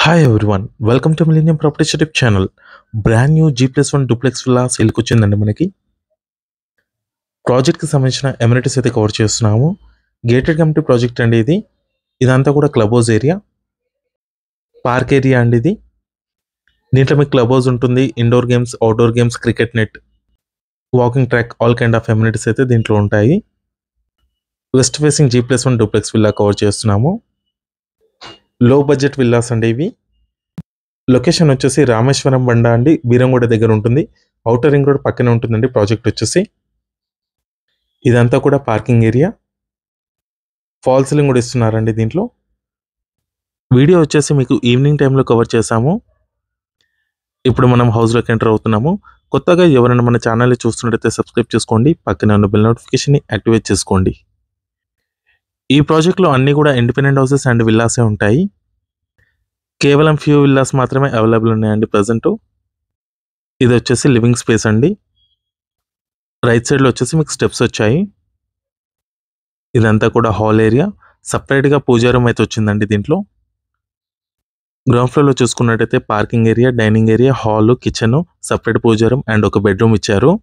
Hi everyone, welcome to Millennium Properties YouTube channel. Brand new G+1 duplex villa సేల్కి వచ్చిందండి మనకి. ప్రాజెక్ట్కి సంబంధించిన ఎమ్యూనిటీస్ అయితే కవర్ చేస్తున్నాము. గేటెడ్ కమ్యూనిటీ ప్రాజెక్ట్ అండి ఇది. ఇదంతా కూడా club house area, park area అండి ఇది. దీంట్లో మీకు క్లబ్ హౌస్ ఉంటుంది, indoor games, outdoor games, cricket net, walking track, all kind of amenities అయితే దీంట్లో ఉంటాయి. West facing G+1 duplex villa cover చేస్తున్నాము. లో బడ్జెట్ విల్లాస్ అండి ఇవి. లొకేషన్ వచ్చేసి రామేశ్వరం బండ అండి, బీరంగూడ దగ్గర ఉంటుంది. ఔటర్ రింగ్ రోడ్ పక్కనే ఉంటుందండి ప్రాజెక్ట్ వచ్చేసి. ఇదంతా కూడా పార్కింగ్ ఏరియా, ఫాల్ సీలింగ్ కూడా ఇస్తున్నారండి దీంట్లో. వీడియో వచ్చేసి మీకు ఈవినింగ్ టైంలో కవర్ చేశాము. ఇప్పుడు మనం హౌస్లోకి ఎంటర్ అవుతున్నాము. కొత్తగా ఎవరైనా మన ఛానల్ని చూస్తున్నట్టయితే సబ్స్క్రైబ్ చేసుకోండి, పక్కనే ఉన్న బెల్ నోటిఫికేషన్ని యాక్టివేట్ చేసుకోండి. ఈ ప్రాజెక్ట్లో అన్నీ కూడా ఇండిపెండెంట్ హౌసెస్ అండ్ విల్లాసే ఉంటాయి. కేవలం ఫ్యూ విల్లాస్ మాత్రమే అవైలబుల్ ఉన్నాయండి ప్రజెంట్. ఇది వచ్చేసి లివింగ్ స్పేస్ అండి. రైట్ సైడ్లో వచ్చేసి మీకు స్టెప్స్ వచ్చాయి. ఇదంతా కూడా హాల్ ఏరియా, సపరేట్గా పూజా రూమ్ అయితే వచ్చిందండి దీంట్లో. గ్రౌండ్ ఫ్లోర్లో చూసుకున్నట్టయితే parking area, dining area, hall, kitchen, separate puja room and ఒక బెడ్రూమ్ ఇచ్చారు.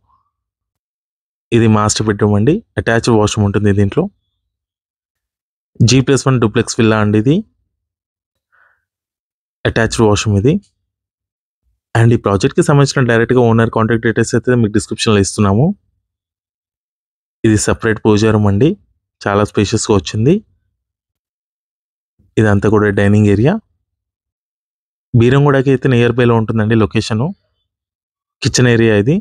ఇది మాస్టర్ బెడ్రూమ్ అండి. అటాచ్డ్ వాష్రూమ్ ఉంటుంది దీంట్లో. G+1 డూప్లెక్స్ విల్లా అండి ఇది. అటాచ్డ్ వాష్రూమ్ ఇది. అండ్ ఈ ప్రాజెక్ట్కి సంబంధించిన డైరెక్ట్గా ఓనర్ కాంటాక్ట్ డీటెయిల్స్ అయితే మీకు డిస్క్రిప్షన్లో ఇస్తున్నాము. ఇది సపరేట్ పూజా రూమ్ అండి, చాలా స్పేషియస్గా వచ్చింది. ఇదంతా కూడా డైనింగ్ ఏరియా. బీరంగూడకి అయితే నియర్ బైలో ఉంటుందండి లొకేషను. కిచెన్ ఏరియా ఇది.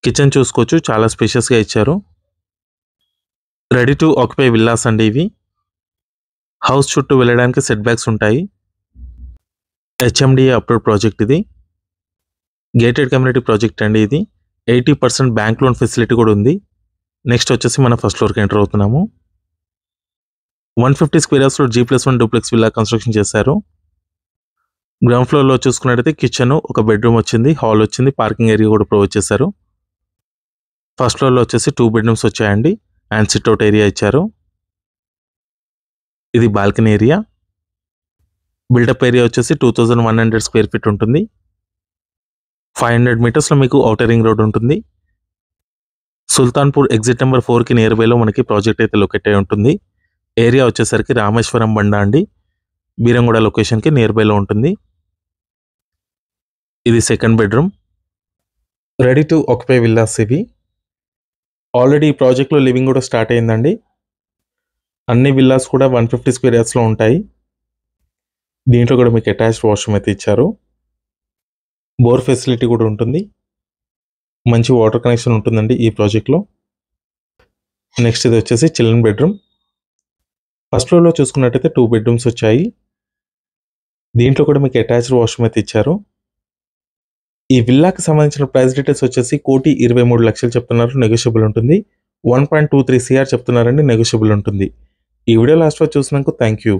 కిచెన్ చూసుకోవచ్చు, చాలా స్పేషియస్గా ఇచ్చారు. రెడీ టు ఆక్యుపై విల్లాస్ అండి ఇవి. హౌస్ చుట్టూ వెళ్ళడానికి సెట్ బ్యాక్స్ ఉంటాయి. HMDA అప్రూవ్డ్ ప్రాజెక్ట్ ఇది. గేటెడ్ కమ్యూనిటీ ప్రాజెక్ట్ అండి ఇది. 80% బ్యాంక్ లోన్ ఫెసిలిటీ కూడా ఉంది. నెక్స్ట్ వచ్చేసి మనం ఫస్ట్ ఫ్లోర్కి ఎంటర్ అవుతున్నాము. 150 స్క్వేర్ యార్డ్స్లో G+1 డూప్లెక్స్ విల్లా కన్స్ట్రక్షన్ చేశారు. గ్రౌండ్ ఫ్లోర్లో చూసుకున్నట్టయితే కిచెన్, ఒక బెడ్రూమ్ వచ్చింది, హాల్ వచ్చింది, పార్కింగ్ ఏరియా కూడా ప్రొవైడ్ చేశారు. ఫస్ట్ ఫ్లోర్లో వచ్చేసి 2 బెడ్రూమ్స్ వచ్చాయండి అండ్ సిట్అవుట్ ఏరియా ఇచ్చారు. ఇది బాల్కనీ ఏరియా. బిల్డప్ ఏరియా వచ్చేసి 2100 స్క్వేర్ ఫీట్ ఉంటుంది. 500 మీటర్స్లో మీకు ఔటర్ రింగ్ రోడ్ ఉంటుంది. సుల్తాన్పూర్ ఎగ్జిట్ నెంబర్ 4కి నియర్ బైలో మనకి ప్రాజెక్ట్ అయితే లొకేట్ అయి ఉంటుంది. ఏరియా వచ్చేసరికి రామేశ్వరం బండ అండి, బీరంగూడ లొకేషన్కి నియర్ బైలో ఉంటుంది. ఇది second bedroom. Ready to occupy villas ఇవి. ఆల్రెడీ ఈ ప్రాజెక్ట్లో లివింగ్ కూడా స్టార్ట్ అయిందండి. అన్ని విల్లాస్ కూడా 150 స్క్వేర్ యార్డ్స్లో ఉంటాయి. దీంట్లో కూడా మీకు అటాచ్డ్ వాష్రూమ్ అయితే ఇచ్చారు. బోర్ ఫెసిలిటీ కూడా ఉంటుంది. మంచి వాటర్ కనెక్షన్ ఉంటుందండి ఈ ప్రాజెక్ట్లో. నెక్స్ట్ ఇది వచ్చేసి చిల్డ్రన్ బెడ్రూమ్. ఫస్ట్ ఫ్లోర్లో చూసుకున్నట్టయితే 2 బెడ్రూమ్స్ వచ్చాయి. దీంట్లో కూడా మీకు అటాచ్డ్ వాష్రూమ్ అయితే ఇచ్చారు. ఈ విల్లాకి సంబంధించిన ప్రైస్ డీటెయిల్స్ వచ్చేసి 1,23,00,000 చెప్తున్నారు, నెగోషియబుల్ ఉంటుంది. 1.23 CR చెప్తున్నారండి, నెగోషియబుల్ ఉంటుంది. ఈ వీడియో లాస్ట్ వరకు చూసినందుకు థ్యాంక్ యూ.